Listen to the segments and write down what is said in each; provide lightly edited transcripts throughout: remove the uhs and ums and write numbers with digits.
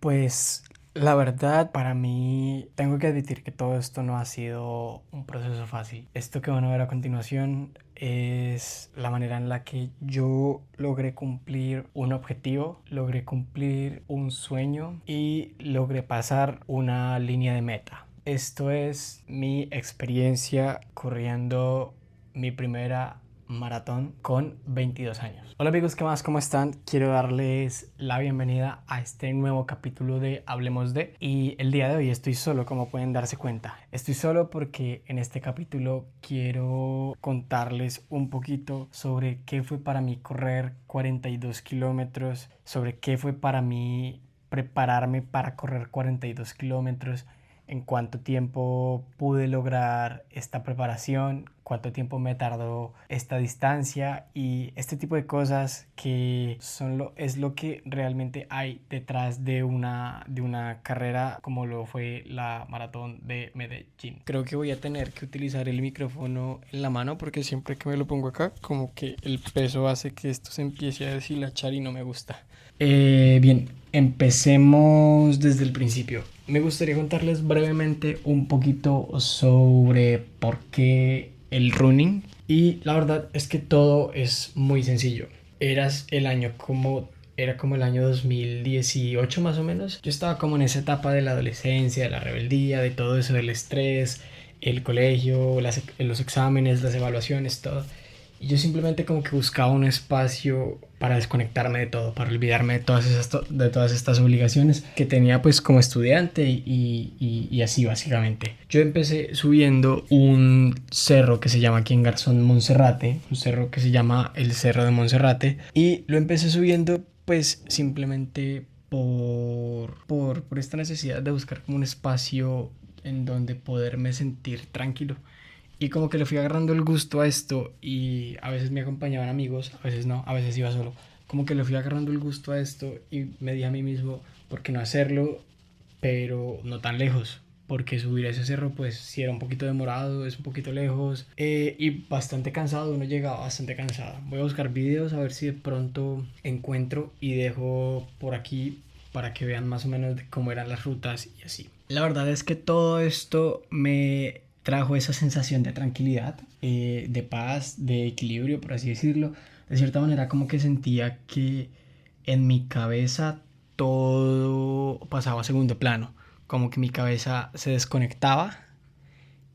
Pues la verdad, para mí, tengo que admitir que todo esto no ha sido un proceso fácil. Esto que van a ver a continuación es la manera en la que yo logré cumplir un objetivo, logré cumplir un sueño y logré pasar una línea de meta. Esto es mi experiencia corriendo mi primera maratón con 22 años. Hola amigos, ¿qué más? ¿Cómo están? Quiero darles la bienvenida a este nuevo capítulo de Hablemos de. Y el día de hoy estoy solo, como pueden darse cuenta. Estoy solo porque en este capítulo quiero contarles un poquito sobre qué fue para mí correr 42 kilómetros, sobre qué fue para mí prepararme para correr 42 kilómetros, en cuánto tiempo pude lograr esta preparación, cuánto tiempo me tardó esta distancia y este tipo de cosas que es lo que realmente hay detrás de una carrera como lo fue la maratón de Medellín. Creo que voy a tener que utilizar el micrófono en la mano porque siempre que me lo pongo acá como que el peso hace que esto se empiece a deshilachar y no me gusta. Bien, empecemos desde el principio. Me gustaría contarles brevemente un poquito sobre por qué el running. Y la verdad es que todo es muy sencillo. Era como el año 2018 más o menos. Yo estaba como en esa etapa de la adolescencia, de la rebeldía, de todo eso, del estrés, el colegio, los exámenes, las evaluaciones, todo. Y yo simplemente como que buscaba un espacio para desconectarme de todo, para olvidarme de todas estas obligaciones que tenía pues como estudiante y así básicamente. Yo empecé subiendo un cerro que se llama aquí en Garzón Monserrate, un cerro que se llama el Cerro de Monserrate, y lo empecé subiendo pues simplemente por esta necesidad de buscar como un espacio en donde poderme sentir tranquilo. Y como que le fui agarrando el gusto a esto y a veces me acompañaban amigos, a veces no, a veces iba solo. Como que le fui agarrando el gusto a esto y me dije a mí mismo, ¿por qué no hacerlo? Pero no tan lejos. Porque subir ese cerro pues sí era un poquito demorado, es un poquito lejos y bastante cansado, uno llega bastante cansado. Voy a buscar videos a ver si de pronto encuentro y dejo por aquí para que vean más o menos de cómo eran las rutas y así. La verdad es que todo esto me trajo esa sensación de tranquilidad, de paz, de equilibrio, por así decirlo. De cierta manera como que sentía que en mi cabeza todo pasaba a segundo plano, como que mi cabeza se desconectaba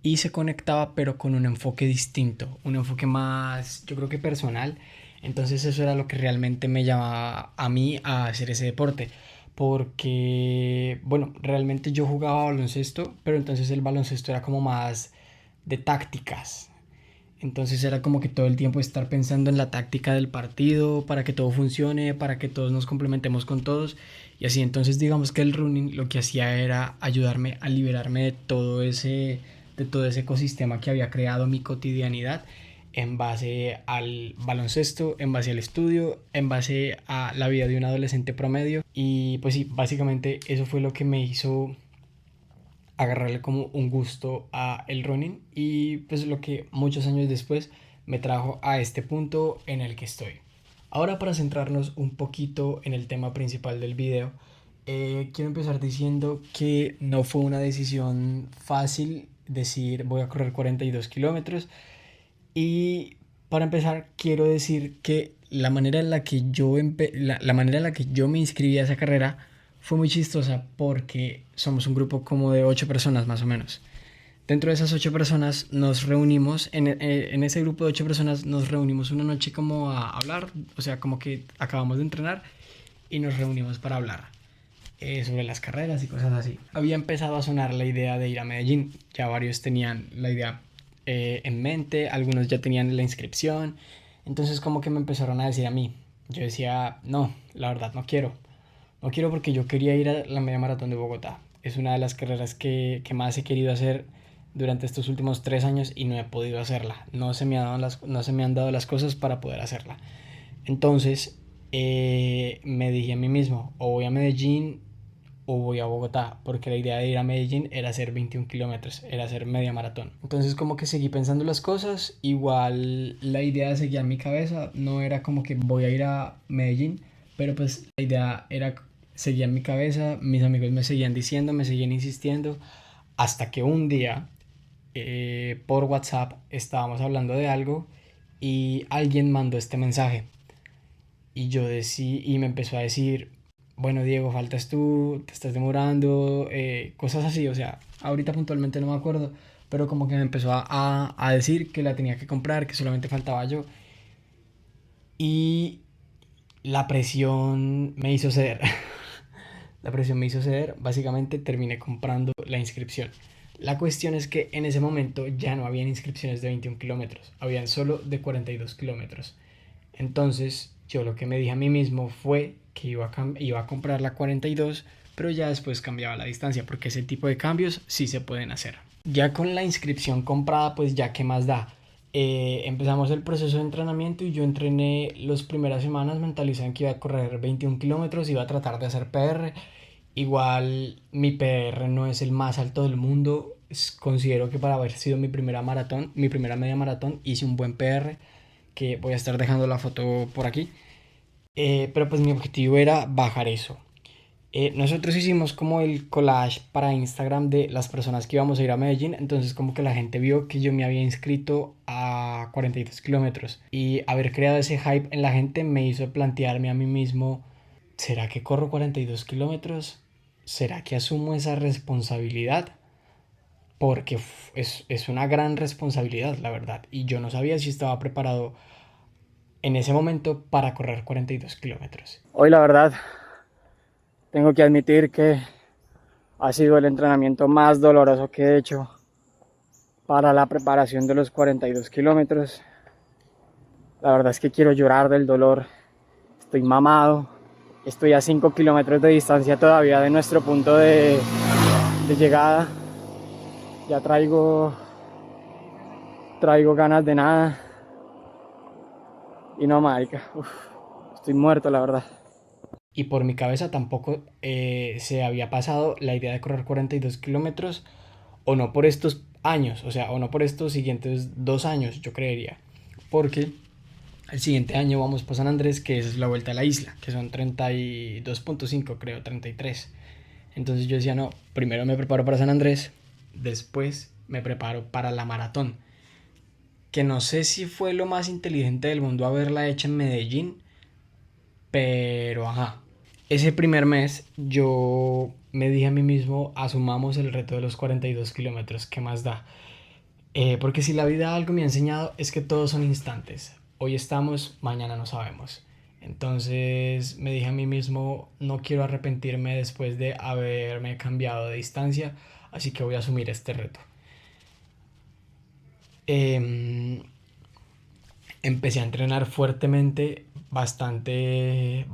y se conectaba pero con un enfoque distinto, un enfoque más, yo creo que personal. Entonces eso era lo que realmente me llamaba a mí a hacer ese deporte. Porque, bueno, realmente yo jugaba baloncesto, pero entonces el baloncesto era como más de tácticas. Entonces era como que todo el tiempo estar pensando en la táctica del partido para que todo funcione, para que todos nos complementemos con todos y así. Entonces digamos que el running lo que hacía era ayudarme a liberarme de todo ese ecosistema que había creado mi cotidianidad en base al baloncesto, en base al estudio, en base a la vida de un adolescente promedio. Y pues sí, básicamente eso fue lo que me hizo agarrarle como un gusto a el running y pues lo que muchos años después me trajo a este punto en el que estoy. Ahora para centrarnos un poquito en el tema principal del video, quiero empezar diciendo que no fue una decisión fácil decir voy a correr 42 kilómetros y para empezar quiero decir que la manera en la que yo me inscribí a esa carrera fue muy chistosa porque somos un grupo como de 8 personas más o menos. Dentro de esas 8 personas nos reunimos, en ese grupo de 8 personas nos reunimos una noche como a hablar, o sea, como que acabamos de entrenar y nos reunimos para hablar sobre las carreras y cosas así. Había empezado a sonar la idea de ir a Medellín, ya varios tenían la idea en mente, algunos ya tenían la inscripción, entonces como que me empezaron a decir a mí. Yo decía, no, la verdad no quiero. No quiero porque yo quería ir a la media maratón de Bogotá. Es una de las carreras que más he querido hacer durante estos últimos 3 años y no he podido hacerla. No se me han dado las cosas para poder hacerla. Entonces me dije a mí mismo, o voy a Medellín o voy a Bogotá, porque la idea de ir a Medellín era hacer 21 kilómetros, era hacer media maratón. Entonces como que seguí pensando las cosas, igual la idea seguía en mi cabeza, no era como que voy a ir a Medellín, pero pues la idea era seguía en mi cabeza, mis amigos me seguían diciendo, me seguían insistiendo, hasta que un día por WhatsApp estábamos hablando de algo y alguien mandó este mensaje y yo decí, y me empezó a decir, bueno Diego, faltas tú, te estás demorando, cosas así, o sea, ahorita puntualmente no me acuerdo, pero como que me empezó a decir que la tenía que comprar, que solamente faltaba yo y la presión me hizo ceder. La presión me hizo ceder, básicamente terminé comprando la inscripción. La cuestión es que en ese momento ya no habían inscripciones de 21 kilómetros, habían solo de 42 kilómetros. Entonces yo lo que me dije a mí mismo fue que iba a comprar la 42, pero ya después cambiaba la distancia, porque ese tipo de cambios sí se pueden hacer. Ya con la inscripción comprada, pues ya qué más da. Empezamos el proceso de entrenamiento y yo entrené las primeras semanas mentalizado en que iba a correr 21 kilómetros, iba a tratar de hacer PR. Igual mi PR no es el más alto del mundo. Considero que para haber sido mi primera maratón, mi primera media maratón, hice un buen PR, que voy a estar dejando la foto por aquí. Pero pues mi objetivo era bajar eso. Nosotros hicimos como el collage para Instagram de las personas que íbamos a ir a Medellín, entonces como que la gente vio que yo me había inscrito a 42 kilómetros y haber creado ese hype en la gente me hizo plantearme a mí mismo, ¿será que corro 42 kilómetros? ¿Será que asumo esa responsabilidad? Porque es una gran responsabilidad, la verdad, y yo no sabía si estaba preparado en ese momento para correr 42 kilómetros. Hoy la verdad tengo que admitir que ha sido el entrenamiento más doloroso que he hecho para la preparación de los 42 kilómetros. La verdad es que quiero llorar del dolor. Estoy mamado. Estoy a 5 kilómetros de distancia todavía de nuestro punto de llegada. Ya traigo ganas de nada. Y no, marica. Estoy muerto, la verdad. Y por mi cabeza tampoco se había pasado la idea de correr 42 kilómetros, o no por estos años, o sea, o no por estos siguientes 2 años, yo creería. Porque el siguiente año vamos por San Andrés, que es la vuelta a la isla, que son 32.5, creo, 33. Entonces yo decía, no, primero me preparo para San Andrés, después me preparo para la maratón. Que no sé si fue lo más inteligente del mundo haberla hecho en Medellín, pero ajá. Ese primer mes yo me dije a mí mismo, asumamos el reto de los 42 kilómetros, ¿qué más da? Porque si la vida algo me ha enseñado es que todos son instantes. Hoy estamos, mañana no sabemos. Entonces me dije a mí mismo, no quiero arrepentirme después de haberme cambiado de distancia, así que voy a asumir este reto. Em, Empecé a entrenar fuertemente, bastante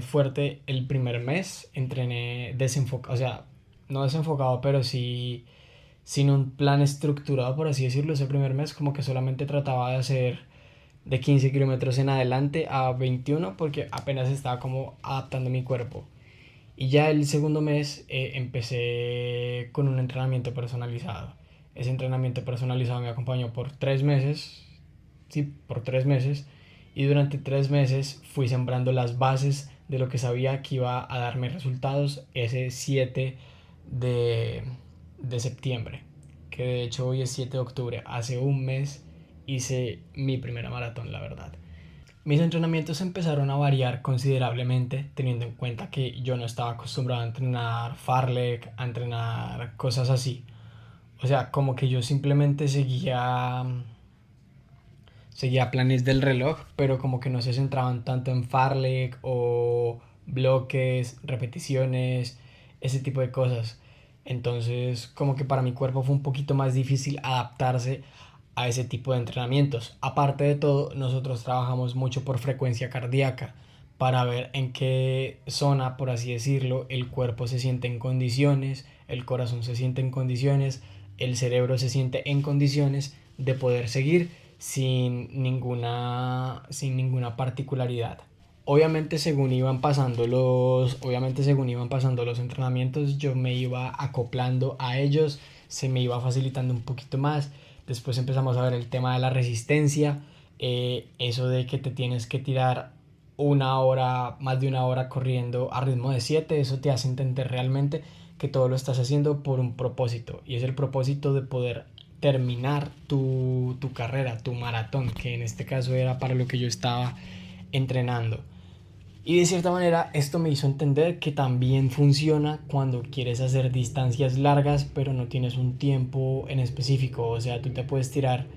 fuerte el primer mes. Entrené desenfocado, o sea, no desenfocado, pero sí sin un plan estructurado, por así decirlo. Ese primer mes como que solamente trataba de hacer de 15 kilómetros en adelante a 21 porque apenas estaba como adaptando mi cuerpo. Y ya el segundo mes empecé con un entrenamiento personalizado. Ese entrenamiento personalizado me acompañó por 3 meses, sí, por 3 meses. Y durante 3 meses fui sembrando las bases de lo que sabía que iba a darme resultados ese 7 de, de septiembre. Que de hecho hoy es 7 de octubre. Hace un mes hice mi primera maratón, la verdad. Mis entrenamientos empezaron a variar considerablemente, teniendo en cuenta que yo no estaba acostumbrado a entrenar fartlek, a entrenar cosas así. O sea, como que yo simplemente seguía planes del reloj, pero como que no se centraban tanto en fartlek o bloques, repeticiones, ese tipo de cosas. Entonces, como que para mi cuerpo fue un poquito más difícil adaptarse a ese tipo de entrenamientos. Aparte de todo, nosotros trabajamos mucho por frecuencia cardíaca para ver en qué zona, por así decirlo, el cuerpo se siente en condiciones, el corazón se siente en condiciones, el cerebro se siente en condiciones de poder seguir sin ninguna particularidad. Obviamente según iban pasando los entrenamientos, yo me iba acoplando a ellos, se me iba facilitando un poquito más. Después empezamos a ver el tema de la resistencia, eso de que te tienes que tirar una hora, más de una hora corriendo a ritmo de 7, eso te hace entender realmente que todo lo estás haciendo por un propósito, y es el propósito de poder terminar tu carrera, tu maratón, que en este caso era para lo que yo estaba entrenando. Y de cierta manera esto me hizo entender que también funciona cuando quieres hacer distancias largas pero no tienes un tiempo en específico. O sea, tú te puedes tirar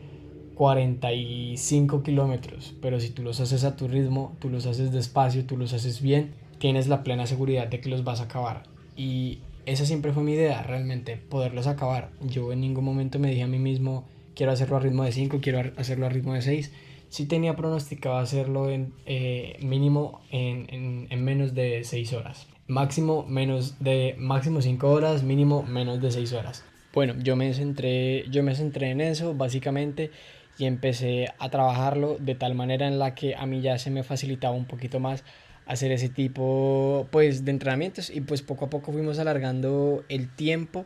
45 kilómetros, pero si tú los haces a tu ritmo, tú los haces despacio, tú los haces bien, tienes la plena seguridad de que los vas a acabar. Y esa siempre fue mi idea, realmente, poderlos acabar. Yo en ningún momento me dije a mí mismo, quiero hacerlo a ritmo de 5, quiero hacerlo a ritmo de 6. Sí tenía pronosticado hacerlo en mínimo en menos de 6 horas. Máximo 5 horas, mínimo menos de 6 horas. Bueno, yo me centré en eso básicamente y empecé a trabajarlo de tal manera en la que a mí ya se me facilitaba un poquito más hacer ese tipo pues de entrenamientos, y pues poco a poco fuimos alargando el tiempo,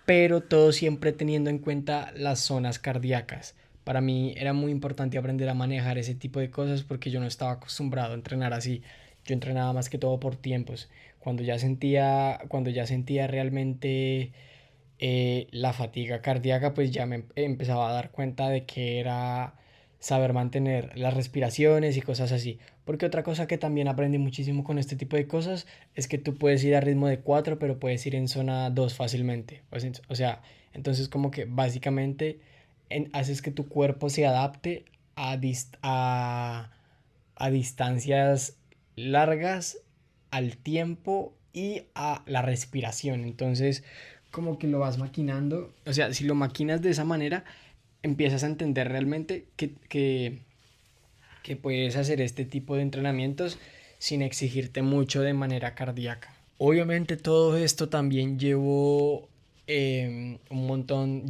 pero todo siempre teniendo en cuenta las zonas cardíacas. Para mí era muy importante aprender a manejar ese tipo de cosas porque yo no estaba acostumbrado a entrenar así. Yo entrenaba más que todo por tiempos. Cuando ya sentía realmente la fatiga cardíaca, pues ya me empezaba a dar cuenta de que era saber mantener las respiraciones y cosas así. Porque otra cosa que también aprendí muchísimo con este tipo de cosas es que tú puedes ir a ritmo de 4 pero puedes ir en zona 2 fácilmente. O sea, entonces como que básicamente haces que tu cuerpo se adapte a distancias largas, al tiempo y a la respiración. Entonces, como que lo vas maquinando. O sea, si lo maquinas de esa manera, empiezas a entender realmente que puedes hacer este tipo de entrenamientos sin exigirte mucho de manera cardíaca. Obviamente todo esto también llevó un montón,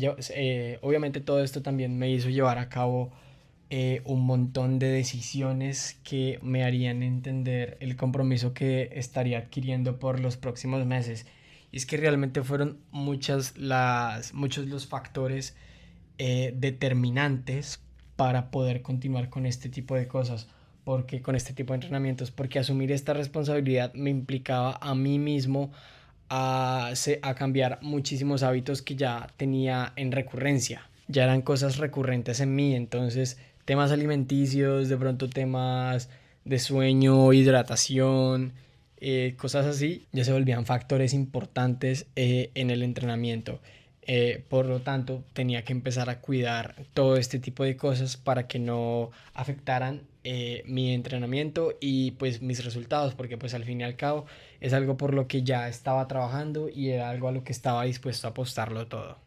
obviamente todo esto también me hizo llevar a cabo un montón de decisiones que me harían entender el compromiso que estaría adquiriendo por los próximos meses. Y es que realmente fueron muchos los factores determinantes para poder continuar con este tipo de cosas, porque con este tipo de entrenamientos, porque asumir esta responsabilidad me implicaba a mí mismo a cambiar muchísimos hábitos que ya tenía en recurrencia, ya eran cosas recurrentes en mí. Entonces temas alimenticios, de pronto temas de sueño, hidratación, cosas así, ya se volvían factores importantes en el entrenamiento. Por lo tanto, tenía que empezar a cuidar todo este tipo de cosas para que no afectaran mi entrenamiento y pues mis resultados, porque pues al fin y al cabo es algo por lo que ya estaba trabajando y era algo a lo que estaba dispuesto a apostarlo todo.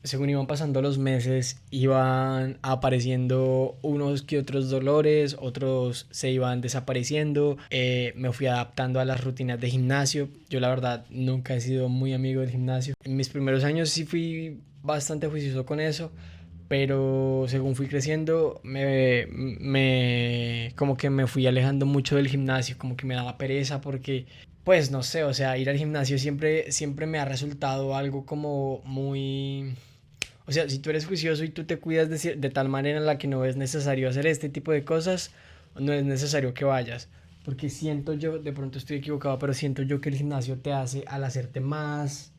Según iban pasando los meses, iban apareciendo unos que otros dolores, otros se iban desapareciendo. Me fui adaptando a las rutinas de gimnasio. Yo la verdad nunca he sido muy amigo del gimnasio. En mis primeros años sí fui bastante juicioso con eso, pero según fui creciendo como que me fui alejando mucho del gimnasio, como que me daba pereza porque pues no sé, o sea, ir al gimnasio siempre me ha resultado algo como muy... O sea, si tú eres juicioso y tú te cuidas de tal manera en la que no es necesario hacer este tipo de cosas, no es necesario que vayas. Porque siento yo, de pronto estoy equivocado, pero siento yo que el gimnasio te hace, al hacerte más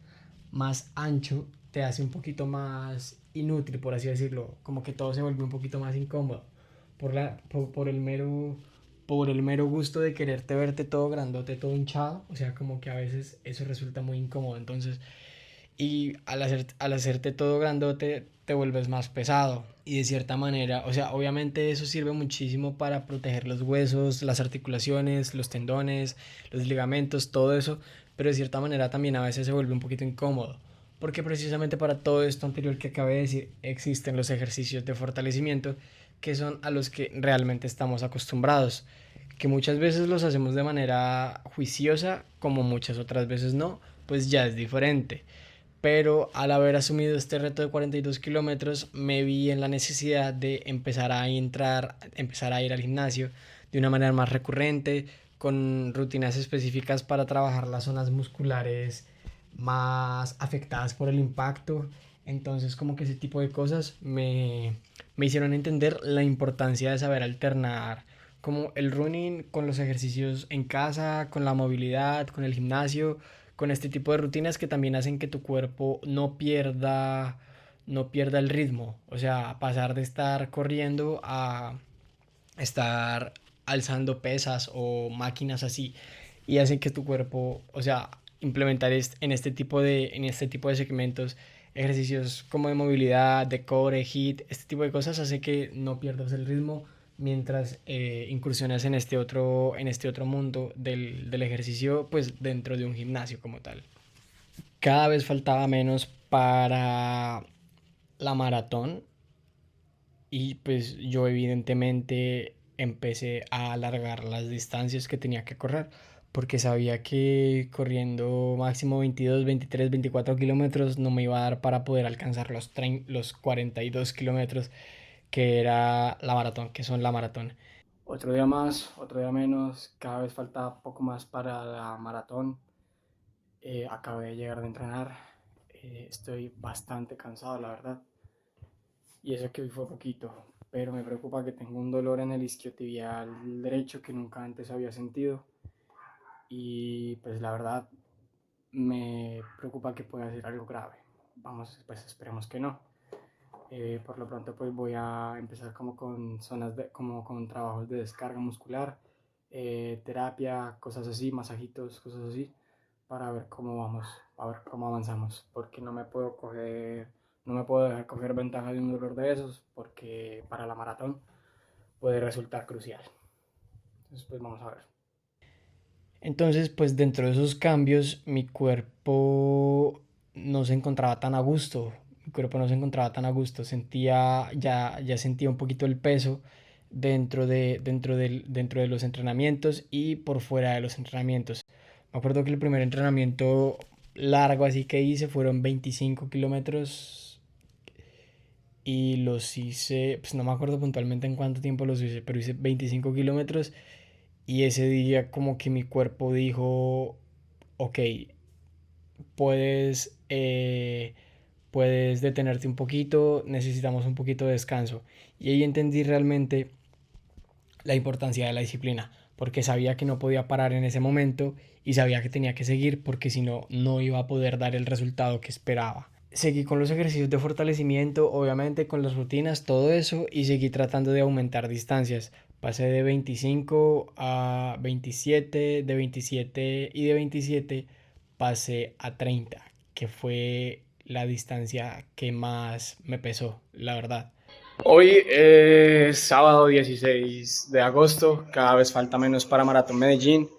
ancho, te hace un poquito más inútil, por así decirlo. Como que todo se vuelve un poquito más incómodo. Por el mero gusto de quererte verte todo grandote, todo hinchado. O sea, como que a veces eso resulta muy incómodo. Entonces, y al hacerte todo grandote te vuelves más pesado, y de cierta manera, o sea, obviamente eso sirve muchísimo para proteger los huesos, las articulaciones, los tendones, los ligamentos, todo eso, pero de cierta manera también a veces se vuelve un poquito incómodo, porque precisamente para todo esto anterior que acabé de decir existen los ejercicios de fortalecimiento, que son a los que realmente estamos acostumbrados, que muchas veces los hacemos de manera juiciosa como muchas otras veces no, pues ya es diferente. Pero al haber asumido este reto de 42 kilómetros, me vi en la necesidad de empezar a ir al gimnasio de una manera más recurrente, con rutinas específicas para trabajar las zonas musculares más afectadas por el impacto. Entonces, como que ese tipo de cosas me hicieron entender la importancia de saber alternar como el running con los ejercicios en casa, con la movilidad, con el gimnasio, con este tipo de rutinas que también hacen que tu cuerpo no pierda el ritmo. O sea, pasar de estar corriendo a estar alzando pesas o máquinas así y hacen que tu cuerpo, o sea, implementar en este tipo de segmentos ejercicios como de movilidad, de core, hit, este tipo de cosas hace que no pierdas el ritmo mientras incursionas en este otro mundo del ejercicio, pues dentro de un gimnasio como tal. Cada vez faltaba menos para la maratón y pues yo evidentemente empecé a alargar las distancias que tenía que correr porque sabía que corriendo máximo 22, 23, 24 kilómetros no me iba a dar para poder alcanzar los 42 kilómetros que era la maratón, que son la maratón. Otro día más, otro día menos, cada vez falta poco más para la maratón. Acabé de llegar de entrenar, estoy bastante cansado la verdad. Y eso que hoy fue poquito, pero me preocupa que tengo un dolor en el isquiotibial derecho que nunca antes había sentido. Y pues la verdad me preocupa que pueda ser algo grave. Vamos, pues esperemos que no. Por lo pronto pues voy a empezar como con como con trabajos de descarga muscular, terapia, cosas así, masajitos, cosas así, para ver cómo vamos, a ver cómo avanzamos, porque no me puedo dejar coger ventaja de un dolor de esos, porque para la maratón puede resultar crucial. Entonces pues vamos a ver. Entonces, pues dentro de esos cambios, mi cuerpo no se encontraba tan a gusto. Mi cuerpo no se encontraba tan a gusto. Ya sentía un poquito el peso dentro de los entrenamientos y por fuera de los entrenamientos. Me acuerdo que el primer entrenamiento largo así que hice fueron 25 kilómetros y los hice, pues no me acuerdo puntualmente en cuánto tiempo los hice, pero hice 25 kilómetros y ese día como que mi cuerpo dijo, ok, puedes, puedes detenerte un poquito, necesitamos un poquito de descanso. Y ahí entendí realmente la importancia de la disciplina, porque sabía que no podía parar en ese momento y sabía que tenía que seguir porque si no, no iba a poder dar el resultado que esperaba. Seguí con los ejercicios de fortalecimiento, obviamente con las rutinas, todo eso, y seguí tratando de aumentar distancias. Pasé de 25 a 27, de 27 y de 27 pasé a 30, que fue la distancia que más me pesó, la verdad. Hoy es sábado 16 de agosto, cada vez falta menos para Maratón Medellín.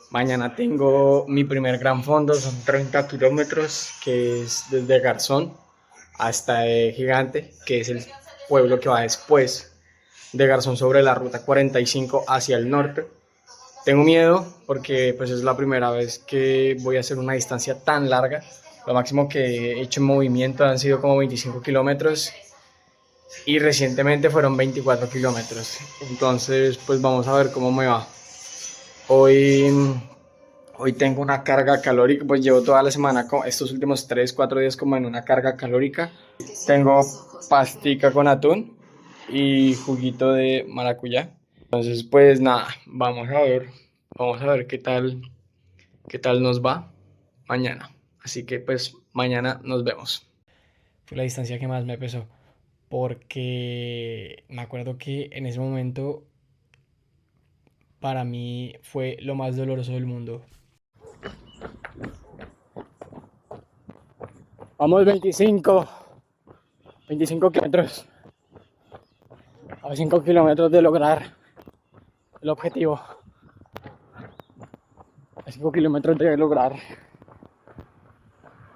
Mañana tengo mi primer gran fondo, son 30 kilómetros, que es desde Garzón hasta Gigante, que es el pueblo que va después de Garzón sobre la ruta 45 hacia el norte. Tengo miedo porque pues es la primera vez que voy a hacer una distancia tan larga. Lo máximo que he hecho en movimiento han sido como 25 kilómetros y recientemente fueron 24 kilómetros. Entonces, pues vamos a ver cómo me va. Hoy, hoy tengo una carga calórica, pues llevo toda la semana, estos últimos 3 4 días como en una carga calórica. Tengo pastica con atún y juguito de maracuyá. Entonces, pues nada, vamos a ver qué tal nos va mañana. Así que pues mañana nos vemos. Fue la distancia que más me pesó porque me acuerdo que en ese momento para mí fue lo más doloroso del mundo. Vamos 25 kilómetros, a 5 kilómetros de lograr el objetivo, a 5 kilómetros de lograr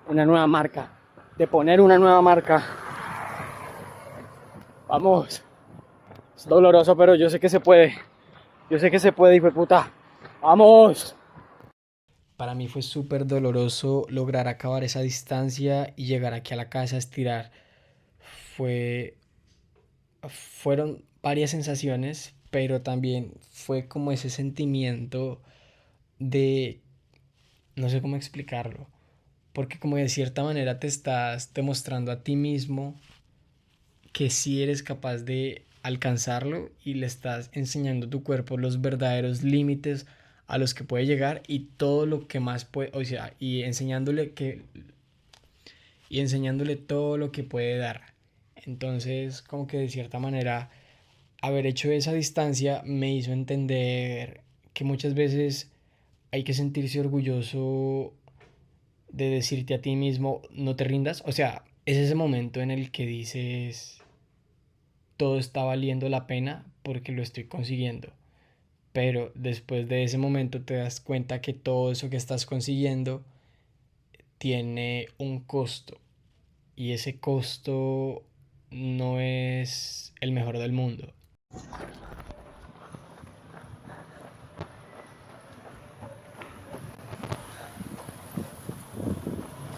una nueva marca, de poner una nueva marca. Vamos, es doloroso, pero yo sé que se puede. Yo sé que se puede, hijo de puta. ¡Vamos! Para mí fue súper doloroso lograr acabar esa distancia y llegar aquí a la casa a estirar. Fue, fueron varias sensaciones, pero también fue como ese sentimiento de, no sé cómo explicarlo, porque como de cierta manera te estás demostrando a ti mismo que sí eres capaz alcanzarlo y le estás enseñando a tu cuerpo los verdaderos límites a los que puede llegar y todo lo que más puede, o sea, y enseñándole todo lo que puede dar. Entonces, como que de cierta manera, haber hecho esa distancia me hizo entender que muchas veces hay que sentirse orgulloso de decirte a ti mismo, no te rindas. O sea, es ese momento en el que dices, todo está valiendo la pena porque lo estoy consiguiendo. Pero después de ese momento te das cuenta que todo eso que estás consiguiendo tiene un costo. Y ese costo no es el mejor del mundo.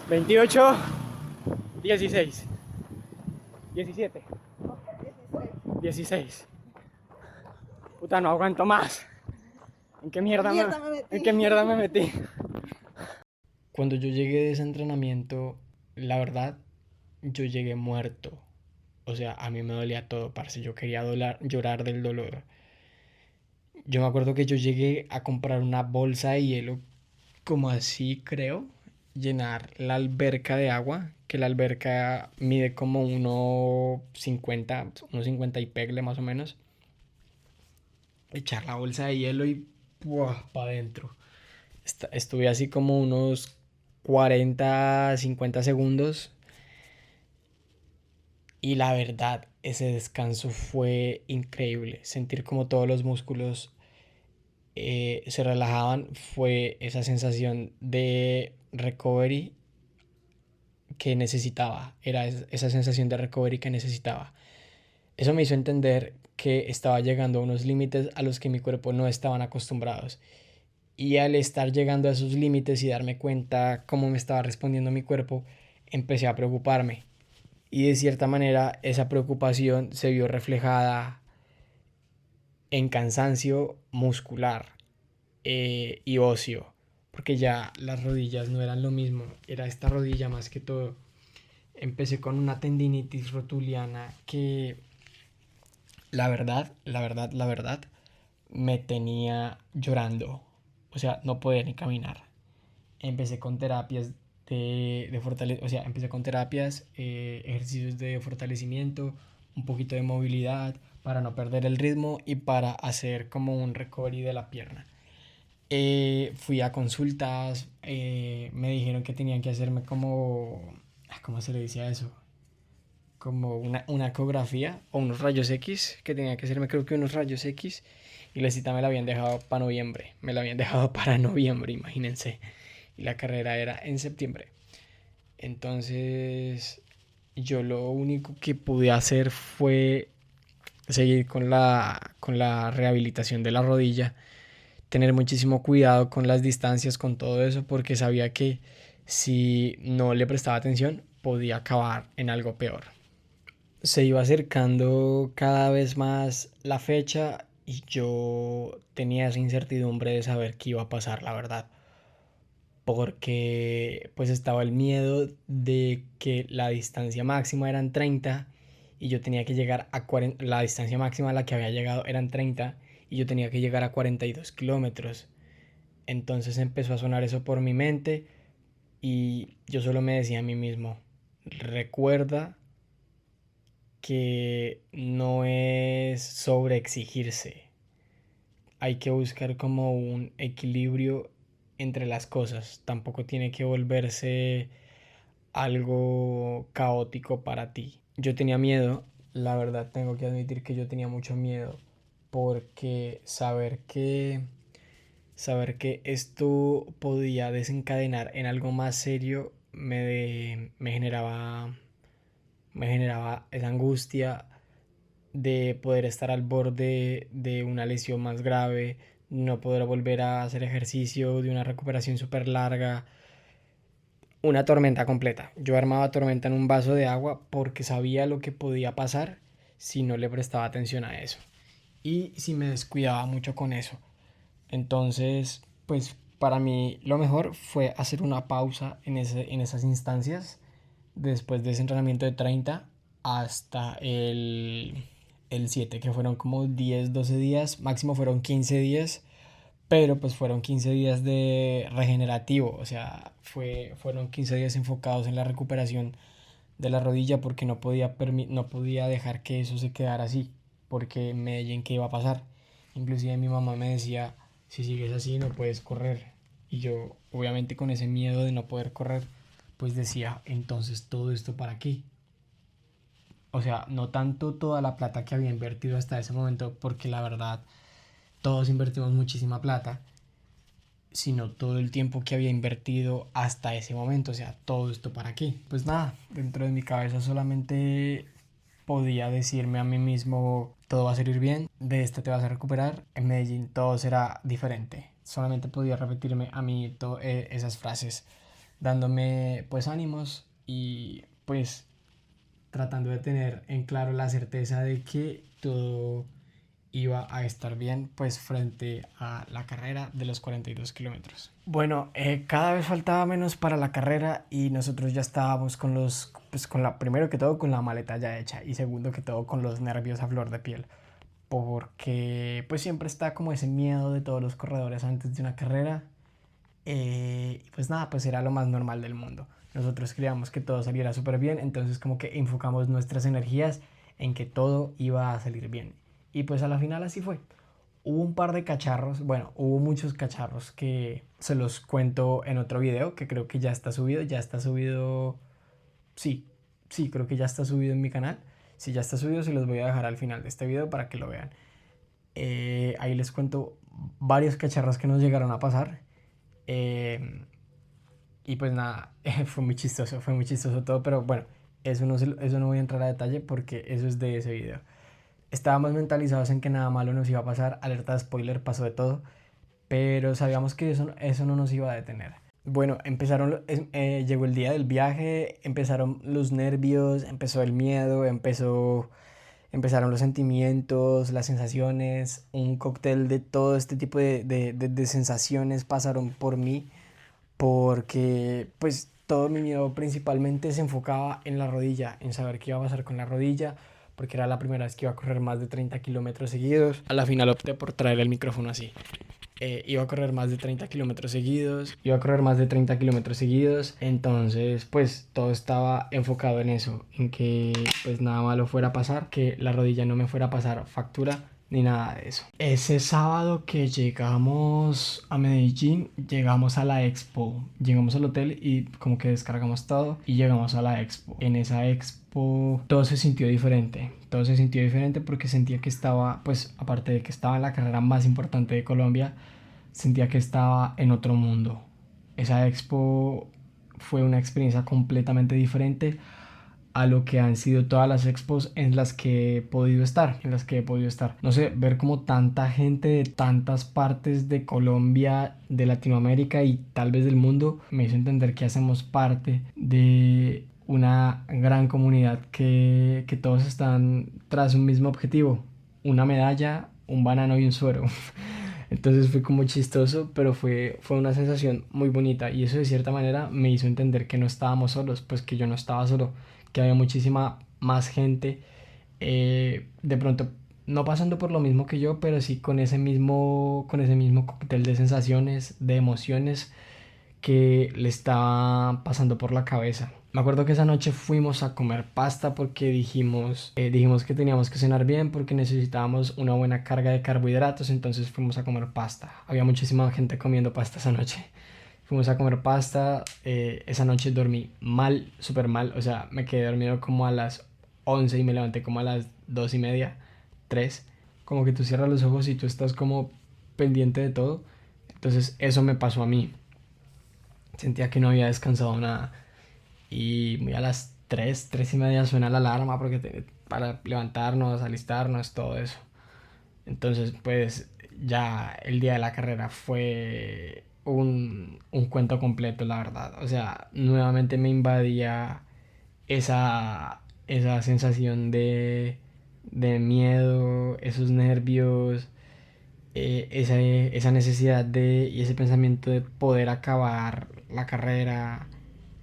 28, 16, 17, 16. Puta, no aguanto más. ¿En qué mierda ¿En qué mierda me metí? Cuando yo llegué de ese entrenamiento, la verdad, yo llegué muerto. O sea, a mí me dolía todo, parce. Yo quería llorar del dolor. Yo me acuerdo que yo llegué a comprar una bolsa de hielo, como así creo, llenar la alberca de agua, que la alberca mide como 1,50, 1,50 y pegle más o menos. Echar la bolsa de hielo y para adentro. Estuve así como unos 40, 50 segundos. Y la verdad, ese descanso fue increíble. Sentir como todos los músculos se relajaban fue esa sensación de recovery que necesitaba. Era esa sensación de recovery que necesitaba. Eso me hizo entender que estaba llegando a unos límites a los que mi cuerpo no estaban acostumbrados. Y al estar llegando a esos límites y darme cuenta cómo me estaba respondiendo mi cuerpo, empecé a preocuparme. Y de cierta manera esa preocupación se vio reflejada en cansancio muscular y óseo. Porque ya las rodillas no eran lo mismo. Era esta rodilla más que todo. Empecé con una tendinitis rotuliana que la verdad, me tenía llorando. O sea, no podía ni caminar. Empecé con terapias o sea, empecé con terapias, ejercicios de fortalecimiento, un poquito de movilidad para no perder el ritmo y para hacer como un recovery de la pierna. Fui a consultas, me dijeron que tenían que hacerme como, ¿cómo se le decía eso? Como una ecografía o unos rayos X, que tenía que hacerme creo que unos rayos X, y la cita me la habían dejado para noviembre, me la habían dejado para noviembre, imagínense, y la carrera era en septiembre. Entonces yo lo único que pude hacer fue seguir con la rehabilitación de la rodilla, tener muchísimo cuidado con las distancias, con todo eso, porque sabía que si no le prestaba atención podía acabar en algo peor. Se iba acercando cada vez más la fecha y yo tenía esa incertidumbre de saber qué iba a pasar, la verdad. Porque pues estaba el miedo de que la distancia máxima eran 30 y yo tenía que llegar a 40, la distancia máxima a la que había llegado eran 30 y yo tenía que llegar a 42 kilómetros. Entonces empezó a sonar eso por mi mente y yo solo me decía a mí mismo, recuerda que no es sobreexigirse. Hay que buscar como un equilibrio entre las cosas. Tampoco tiene que volverse algo caótico para ti. Yo tenía miedo, la verdad tengo que admitir que yo tenía mucho miedo porque saber que esto podía desencadenar en algo más serio me generaba esa angustia de poder estar al borde de una lesión más grave, no poder volver a hacer ejercicio, de una recuperación súper larga, una tormenta completa. Yo armaba tormenta en un vaso de agua porque sabía lo que podía pasar si no le prestaba atención a eso. Y si me descuidaba mucho con eso. Entonces, pues para mí lo mejor fue hacer una pausa en esas instancias después de ese entrenamiento de 30 hasta el 7 que fueron como 10 12 días, máximo fueron 15 días, pero pues fueron 15 días de regenerativo, o sea, fueron 15 días enfocados en la recuperación de la rodilla porque no podía dejar que eso se quedara así, porque en Medellín qué iba a pasar. Inclusive mi mamá me decía, si sigues así no puedes correr. Y yo, obviamente con ese miedo de no poder correr, pues decía, entonces todo esto para qué. O sea, no tanto toda la plata que había invertido hasta ese momento, porque la verdad todos invertimos muchísima plata, sino todo el tiempo que había invertido hasta ese momento, o sea, todo esto para qué. Pues nada, dentro de mi cabeza solamente podía decirme a mí mismo, todo va a salir bien, de esta te vas a recuperar, en Medellín todo será diferente. Solamente podía repetirme a mí esas frases, dándome pues ánimos y pues tratando de tener en claro la certeza de que todo iba a estar bien pues frente a la carrera de los 42 kilómetros. Bueno, cada vez faltaba menos para la carrera y nosotros ya estábamos con pues con primero que todo con la maleta ya hecha y segundo que todo con los nervios a flor de piel. Porque pues siempre está como ese miedo de todos los corredores antes de una carrera. Pues nada, pues era lo más normal del mundo. Nosotros queríamos que todo saliera súper bien, entonces como que enfocamos nuestras energías en que todo iba a salir bien. Y pues a la final así fue. Hubo un par de cacharros, bueno, hubo muchos cacharros que se los cuento en otro video, que creo que ya está subido, sí, sí, creo que ya está subido en mi canal. Si ya está subido, se los voy a dejar al final de este video para que lo vean. Ahí les cuento varios cacharros que nos llegaron a pasar. Eh, y pues nada, fue muy chistoso todo, pero bueno, eso no voy a entrar a detalle porque eso es de ese video. Estábamos mentalizados en que nada malo nos iba a pasar, alerta de spoiler, pasó de todo, pero sabíamos que eso no nos iba a detener. Bueno, llegó el día del viaje, empezaron los nervios, empezó el miedo, empezaron los sentimientos, las sensaciones, un cóctel de todo este tipo de sensaciones pasaron por mí porque pues todo mi miedo principalmente se enfocaba en la rodilla, en saber qué iba a pasar con la rodilla, porque era la primera vez que iba a correr más de 30 kilómetros seguidos. A la final opté por traer el micrófono así. Iba a correr más de 30 kilómetros seguidos, entonces pues todo estaba enfocado en eso, en que pues nada malo fuera a pasar, que la rodilla no me fuera a pasar factura ni nada de eso. Ese sábado que llegamos a Medellín, llegamos a la expo, llegamos al hotel y como que descargamos todo y llegamos a la expo. En esa expo todo se sintió diferente porque sentía que estaba, pues aparte de que estaba en la carrera más importante de Colombia, sentía que estaba en otro mundo. Esa expo fue una experiencia completamente diferente a lo que han sido todas las expos en las que he podido estar, No sé, ver como tanta gente de tantas partes de Colombia, de Latinoamérica y tal vez del mundo, me hizo entender que hacemos parte de una gran comunidad que todos están tras un mismo objetivo, una medalla, un banano y un suero. Entonces fue como chistoso, pero fue una sensación muy bonita y eso de cierta manera me hizo entender que no estábamos solos, pues que yo no estaba solo, que había muchísima más gente, de pronto no pasando por lo mismo que yo, pero sí con ese mismo cóctel de sensaciones, de emociones que le estaba pasando por la cabeza. Me acuerdo que esa noche fuimos a comer pasta porque dijimos que teníamos que cenar bien porque necesitábamos una buena carga de carbohidratos, entonces fuimos a comer pasta. Había muchísima gente comiendo pasta esa noche. Fuimos a comer pasta, esa noche dormí mal, súper mal, o sea, me quedé dormido como a las 11 y me levanté como a las 2:30, 3. Como que tú cierras los ojos y tú estás como pendiente de todo. Entonces eso me pasó a mí. Sentía que no había descansado nada. Y muy a las 3:30 suena la alarma para levantarnos, alistarnos, todo eso. Entonces, pues ya el día de la carrera fue un cuento completo, la verdad. O sea, nuevamente me invadía esa sensación de miedo, esos nervios, esa necesidad y ese pensamiento de poder acabar la carrera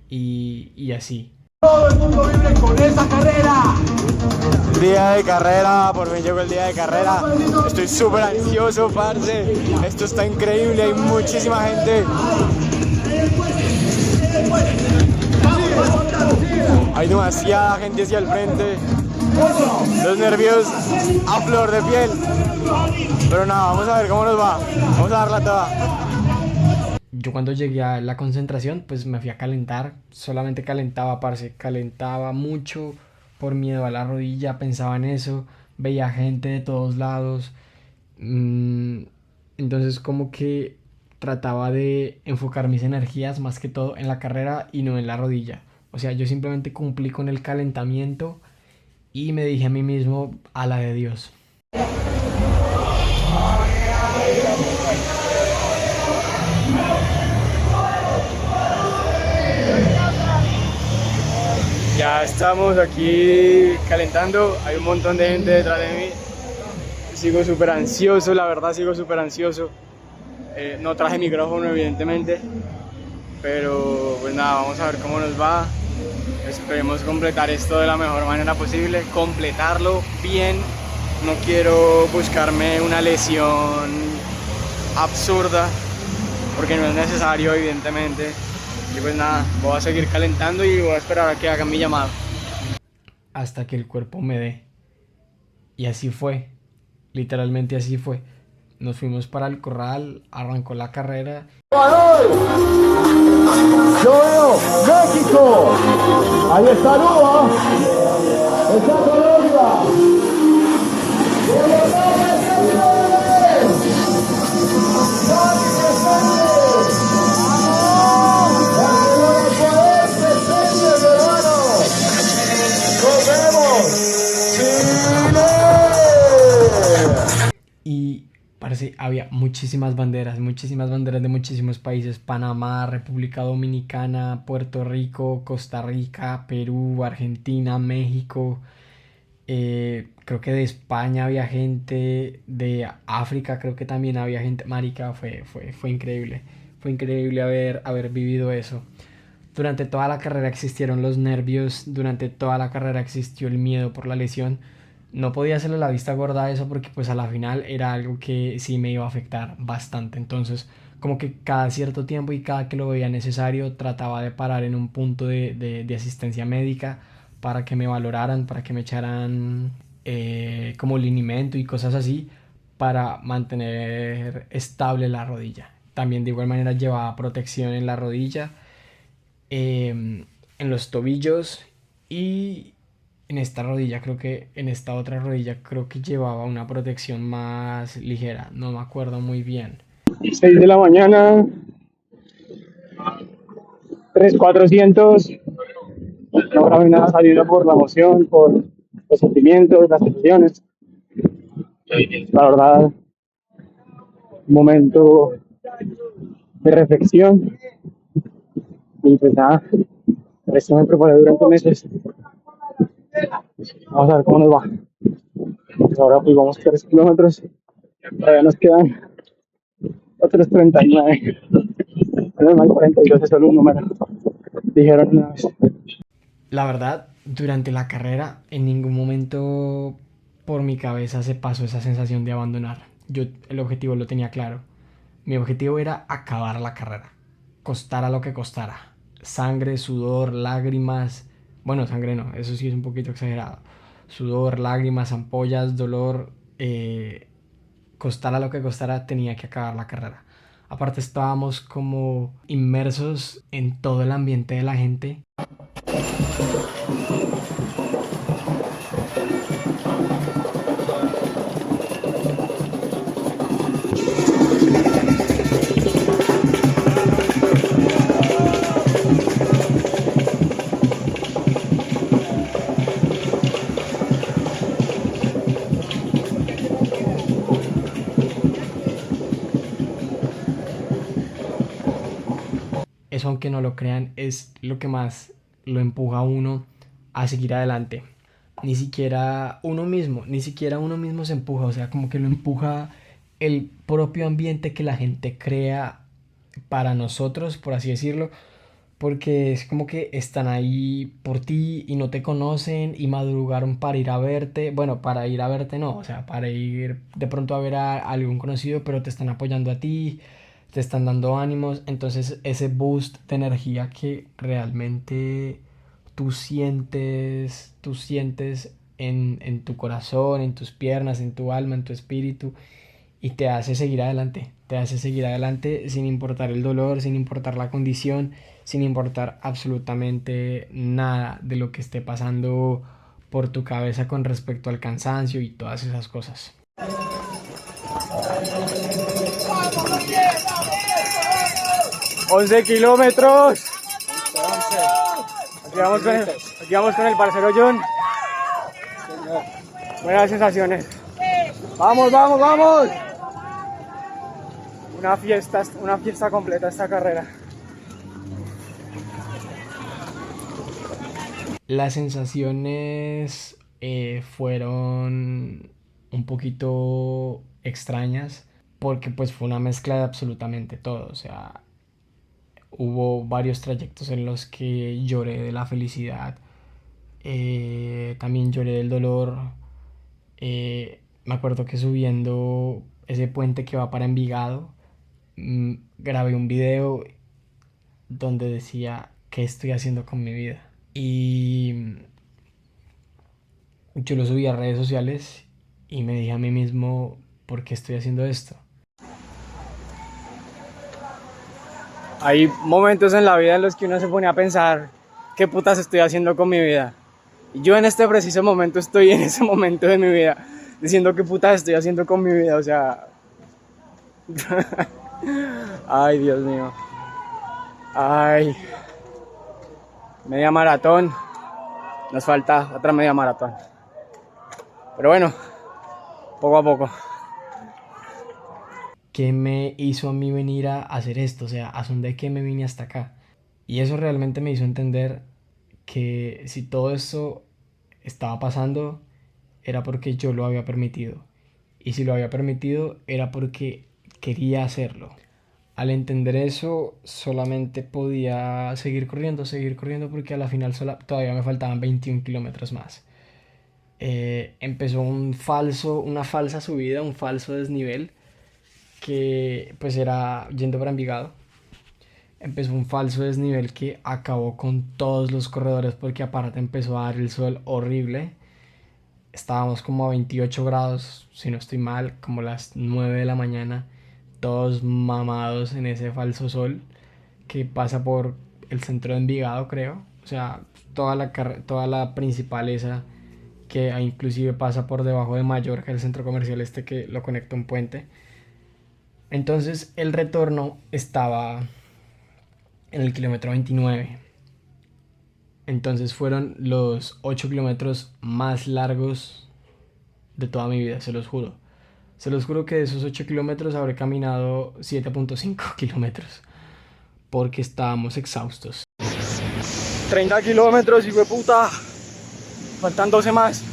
y así. Todo el mundo vive con esa carrera. Día de carrera, por fin llegó el día de carrera. Estoy súper ansioso, parce. Esto está increíble, hay muchísima gente. Hay demasiada gente hacia el frente. Los nervios a flor de piel. Pero nada, vamos a ver cómo nos va. Vamos a darla toda. Yo cuando llegué a la concentración, pues me fui a calentar. Solamente calentaba, parce. Calentaba mucho por miedo a la rodilla. Pensaba en eso. Veía gente de todos lados. Entonces como que trataba de enfocar mis energías más que todo en la carrera y no en la rodilla. O sea, yo simplemente cumplí con el calentamiento y me dije a mí mismo, a la de Dios. Ya estamos aquí calentando, hay un montón de gente detrás de mí. Sigo súper ansioso, la verdad sigo súper ansioso. No traje micrófono evidentemente, pero pues nada, vamos a ver cómo nos va. Esperemos completar esto de la mejor manera posible, completarlo bien. No quiero buscarme una lesión absurda, porque no es necesario evidentemente. Y pues nada, voy a seguir calentando y voy a esperar a que hagan mi llamado. Hasta que el cuerpo me dé. Y así fue, literalmente así fue. Nos fuimos para el corral, arrancó la carrera. Yo veo México. Ahí está Lua. Está Colombia. Y parece había muchísimas banderas de muchísimos países: Panamá, República Dominicana, Puerto Rico, Costa Rica, Perú, Argentina, México. Creo que de España había gente, de África creo que también había gente. Marica, fue increíble. Fue increíble haber vivido eso. Durante toda la carrera existieron los nervios, durante toda la carrera existió el miedo por la lesión. No podía hacerle la vista gorda a eso porque pues a la final era algo que sí me iba a afectar bastante. Entonces como que cada cierto tiempo y cada que lo veía necesario trataba de parar en un punto de asistencia médica para que me valoraran, para que me echaran como linimento y cosas así para mantener estable la rodilla. También de igual manera llevaba protección en la rodilla, en los tobillos y en esta rodilla. Creo que en esta otra rodilla creo que llevaba una protección más ligera, no me acuerdo muy bien. 6 de la mañana, 3400. No grabé nada saliendo por la emoción, por los sentimientos, las emociones. La verdad, un momento de reflexión. Y pues nada, esto me preparé durante meses. Vamos a ver cómo nos va. Pues ahora pues vamos 3 kilómetros. Todavía nos quedan otros 39. Menos mal 42 es solo un número. Dijeron una vez. La verdad, durante la carrera en ningún momento por mi cabeza se pasó esa sensación de abandonar. Yo el objetivo lo tenía claro. Mi objetivo era acabar la carrera, costara lo que costara. Sangre, sudor, lágrimas. Bueno, sangre no, eso sí es un poquito exagerado. Sudor, lágrimas, ampollas, dolor. Costara lo que costara, tenía que acabar la carrera. Aparte estábamos como inmersos en todo el ambiente de la gente. Eso, aunque no lo crean, es lo que más lo empuja a uno a seguir adelante. Ni siquiera uno mismo se empuja, o sea, como que lo empuja el propio ambiente que la gente crea para nosotros, por así decirlo, porque es como que están ahí por ti y no te conocen y madrugaron para ir a verte. Bueno, para ir a verte no, o sea, para ir de pronto a ver a algún conocido, pero te están apoyando a ti, te están dando ánimos. Entonces ese boost de energía que realmente tú sientes en tu corazón, en tus piernas, en tu alma, en tu espíritu y te hace seguir adelante sin importar el dolor, sin importar la condición, sin importar absolutamente nada de lo que esté pasando por tu cabeza con respecto al cansancio y todas esas cosas. 11 kilómetros. Aquí vamos con el parcero John. Buenas sensaciones. Vamos, vamos, vamos. Una fiesta completa esta carrera. Las sensaciones fueron un poquito extrañas porque pues fue una mezcla de absolutamente todo. O sea, hubo varios trayectos en los que lloré de la felicidad, también lloré del dolor. Me acuerdo que subiendo ese puente que va para Envigado, grabé un video donde decía qué estoy haciendo con mi vida. Y yo lo subí a redes sociales y me dije a mí mismo, ¿por qué estoy haciendo esto? Hay momentos en la vida en los que uno se pone a pensar, ¿qué putas estoy haciendo con mi vida? Y yo en este preciso momento estoy en ese momento de mi vida, diciendo qué putas estoy haciendo con mi vida, o sea... Ay, Dios mío. Ay. Media maratón. Nos falta otra media maratón. Pero bueno, poco a poco. ¿Qué me hizo a mí venir a hacer esto? O sea, ¿a son de qué me vine hasta acá? Y eso realmente me hizo entender que si todo esto estaba pasando, era porque yo lo había permitido. Y si lo había permitido, era porque quería hacerlo. Al entender eso, solamente podía seguir corriendo porque a la final todavía me faltaban 21 kilómetros más. Empezó una falsa subida, un falso desnivel que pues era yendo para Envigado. Empezó un falso desnivel que acabó con todos los corredores porque aparte empezó a dar el sol horrible. Estábamos como a 28 grados, si no estoy mal, como las 9 de la mañana, todos mamados en ese falso sol que pasa por el centro de Envigado, creo. O sea, toda la principal esa que inclusive pasa por debajo de Mallorca, el centro comercial este que lo conecta a un puente. Entonces el retorno estaba en el kilómetro 29. Entonces fueron los 8 kilómetros más largos de toda mi vida, se los juro. Se los juro que de esos 8 kilómetros habré caminado 7.5 kilómetros. Porque estábamos exhaustos. 30 kilómetros, hijo de puta. Faltan 12 más.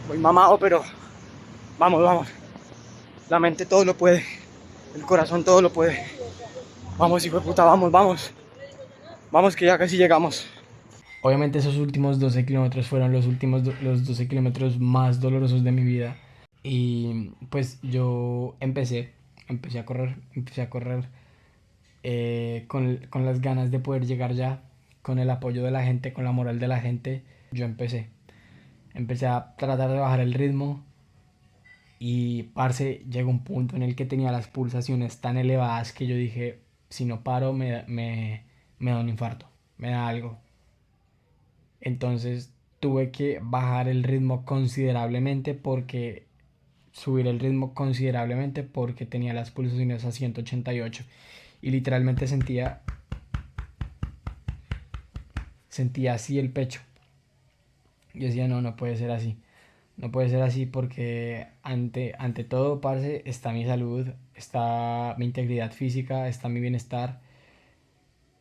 Voy mamado, pero vamos, vamos. La mente todo lo puede. El corazón todo lo puede. Vamos, hijo de puta, vamos, vamos. Vamos que ya casi llegamos. Obviamente esos últimos 12 kilómetros fueron los 12 kilómetros más dolorosos de mi vida. Y pues yo empecé a correr con las ganas de poder llegar ya, con el apoyo de la gente, con la moral de la gente. Yo empecé a tratar de bajar el ritmo y parce, llegó un punto en el que tenía las pulsaciones tan elevadas que yo dije, si no paro me da un infarto, me da algo. Entonces tuve que bajar el ritmo considerablemente subir el ritmo considerablemente porque tenía las pulsaciones a 188 y literalmente sentía así el pecho. Yo decía, no puede ser así. No puede ser así porque ante todo, parce, está mi salud, está mi integridad física, está mi bienestar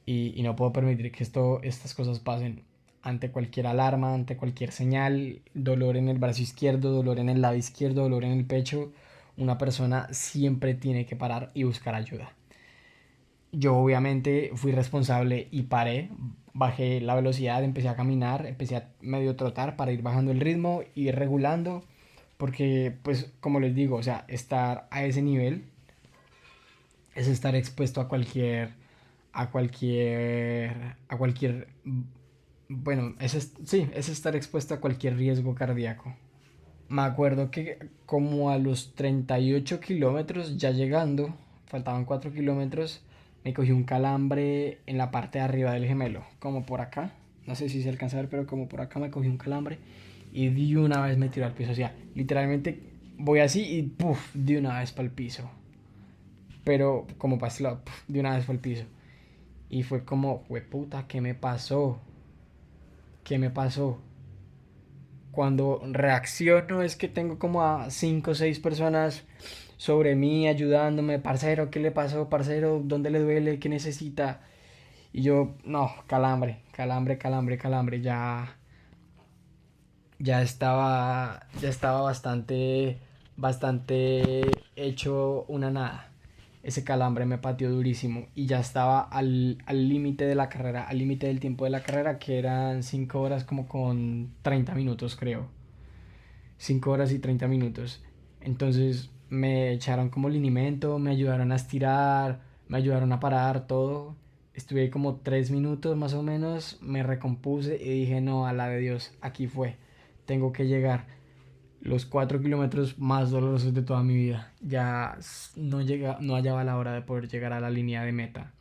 y no puedo permitir que estas cosas pasen. Ante cualquier alarma, ante cualquier señal, dolor en el brazo izquierdo, dolor en el lado izquierdo, dolor en el pecho, una persona siempre tiene que parar y buscar ayuda. Yo obviamente fui responsable y paré, bajé la velocidad, empecé a caminar, empecé a medio trotar para ir bajando el ritmo, ir regulando, porque pues como les digo, o sea, estar a ese nivel es estar expuesto a cualquier, bueno, sí, es estar expuesto a cualquier riesgo cardíaco. Me acuerdo que como a los 38 kilómetros, ya llegando, faltaban 4 kilómetros, me cogí un calambre en la parte de arriba del gemelo, como por acá. No sé si se alcanza a ver, pero como por acá me cogí un calambre y de una vez me tiró al piso. O sea, literalmente voy así y puff, de una vez para el piso. Pero como para este lado, puf, de una vez para el piso. Y fue como, puta, ¿qué me pasó? ¿Qué me pasó? Cuando reacciono es que tengo como a 5 o 6 personas sobre mí ayudándome, parcero, ¿qué le pasó, parcero? ¿Dónde le duele? ¿Qué necesita? Y yo, no, calambre, calambre, calambre, calambre, ya estaba bastante hecho una nada. Ese calambre me pateó durísimo y ya estaba al límite de la carrera, al límite del tiempo de la carrera, que eran 5 horas como con 30 minutos, creo. 5 horas y 30 minutos. Entonces me echaron como linimento, me ayudaron a estirar, me ayudaron a parar todo. Estuve ahí como 3 minutos más o menos, me recompuse y dije, no, a la de Dios, aquí fue, tengo que llegar. Los 4 kilómetros más dolorosos de toda mi vida. Ya no hallaba la hora de poder llegar a la línea de meta.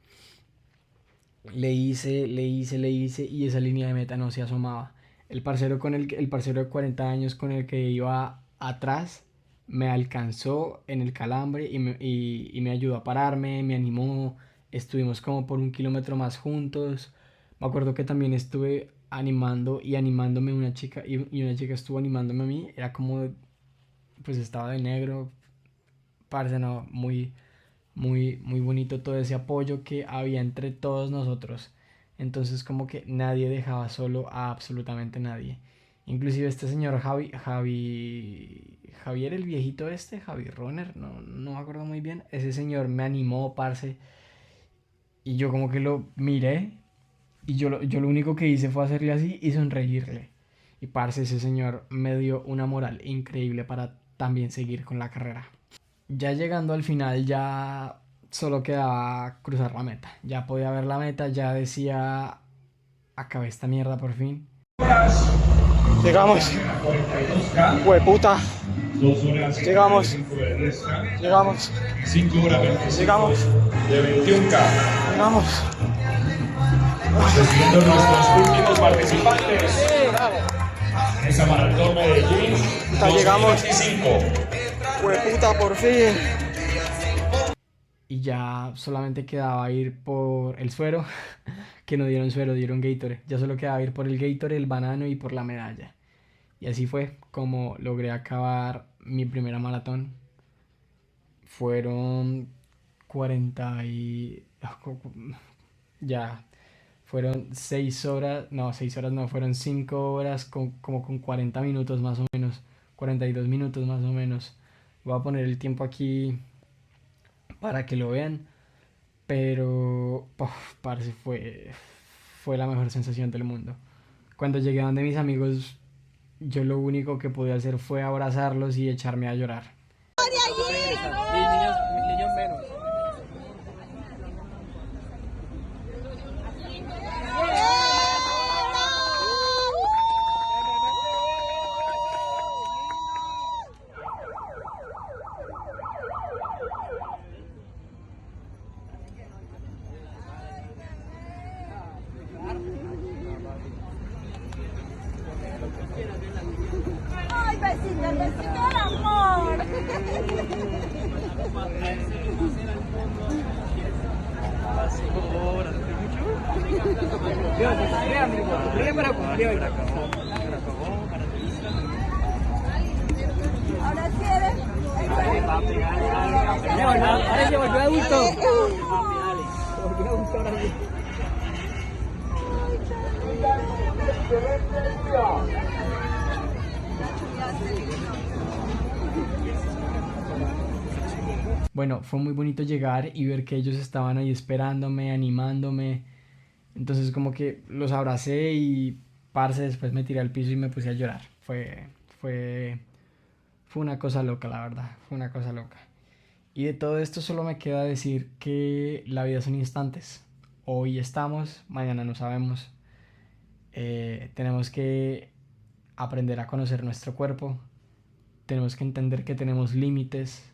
Le hice y esa línea de meta no se asomaba. El parcero de 40 años con el que iba atrás me alcanzó en el calambre y me ayudó a pararme, me animó. Estuvimos como por 1 kilómetro más juntos. Me acuerdo que también estuve animando y animándome una chica y una chica estuvo animándome a mí. Era como, pues estaba de negro, parce, no, muy, muy, muy bonito todo ese apoyo que había entre todos nosotros. Entonces como que nadie dejaba solo a absolutamente nadie. Inclusive este señor Javier el viejito este, Javi Roner, no me acuerdo muy bien. Ese señor me animó, parce. Y yo como que lo miré y yo lo único que hice fue hacerle así y sonreírle. Y parce, ese señor me dio una moral increíble para también seguir con la carrera. Ya llegando al final ya solo quedaba cruzar la meta. Ya podía ver la meta, ya decía, acabé esta mierda por fin. Llegamos. Hueputa. Llegamos. Llegamos. 5 horas 25 Llegamos. de 21K. Llegamos. Recibiendo nuestros últimos participantes. Esa maratón Medellín. Llegamos. 2025. Hueputa, por fin. Y ya solamente quedaba ir por el suero, que no dieron suero, dieron Gatorade. Ya solo quedaba ir por el Gatorade, el banano y por la medalla. Y así fue como logré acabar mi primera maratón. Fueron 40 y... Ya, fueron 6 horas, no, 6 horas no, fueron 5 horas como con 40 minutos más o menos, 42 minutos más o menos. Voy a poner el tiempo aquí para que lo vean, pero, parce, fue la mejor sensación del mundo. Cuando llegué a donde mis amigos, yo lo único que pude hacer fue abrazarlos y echarme a llorar. Ay, besito, el besito del amor. Ahora quieres. Ahora se volvió adulto. Bueno, fue muy bonito llegar y ver que ellos estaban ahí esperándome, animándome. Entonces como que los abracé y parce, después me tiré al piso y me puse a llorar. Fue una cosa loca, la verdad. Fue una cosa loca. Y de todo esto solo me queda decir que la vida son instantes. Hoy estamos, mañana no sabemos. Tenemos que aprender a conocer nuestro cuerpo. Tenemos que entender que tenemos límites.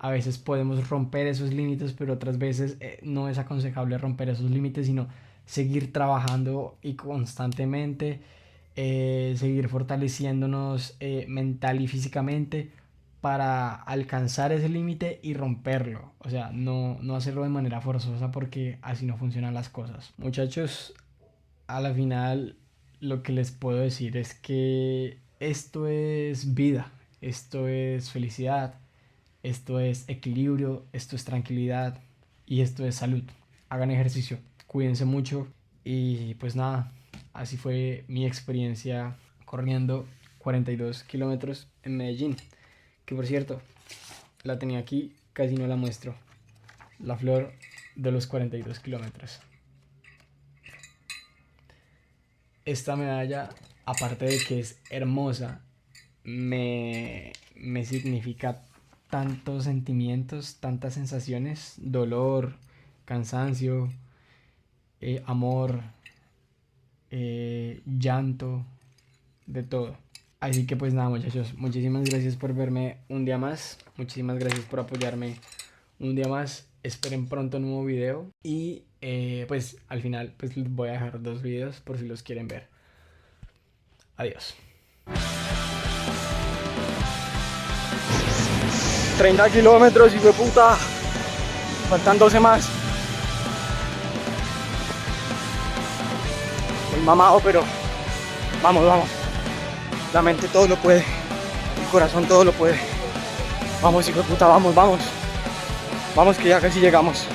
A veces podemos romper esos límites, pero otras veces no es aconsejable romper esos límites, sino seguir trabajando y constantemente, seguir fortaleciéndonos mental y físicamente para alcanzar ese límite y romperlo. O sea, no hacerlo de manera forzosa porque así no funcionan las cosas. Muchachos, a la final lo que les puedo decir es que esto es vida, esto es felicidad. Esto es equilibrio, esto es tranquilidad y esto es salud. Hagan ejercicio, cuídense mucho y pues nada, así fue mi experiencia corriendo 42 kilómetros en Medellín. Que por cierto, la tenía aquí, casi no la muestro. La flor de los 42 kilómetros. Esta medalla, aparte de que es hermosa, me significa tantos sentimientos, tantas sensaciones, dolor, cansancio, amor, llanto, de todo. Así que pues nada, muchachos, muchísimas gracias por verme un día más, muchísimas gracias por apoyarme un día más. Esperen pronto un nuevo video y pues al final pues les voy a dejar 2 videos por si los quieren ver. Adiós. 30 kilómetros, hijo de puta. Faltan 12 más. Estoy mamado, pero vamos, vamos. La mente todo lo puede. El corazón todo lo puede. Vamos, hijo de puta, vamos, vamos. Vamos que ya casi llegamos.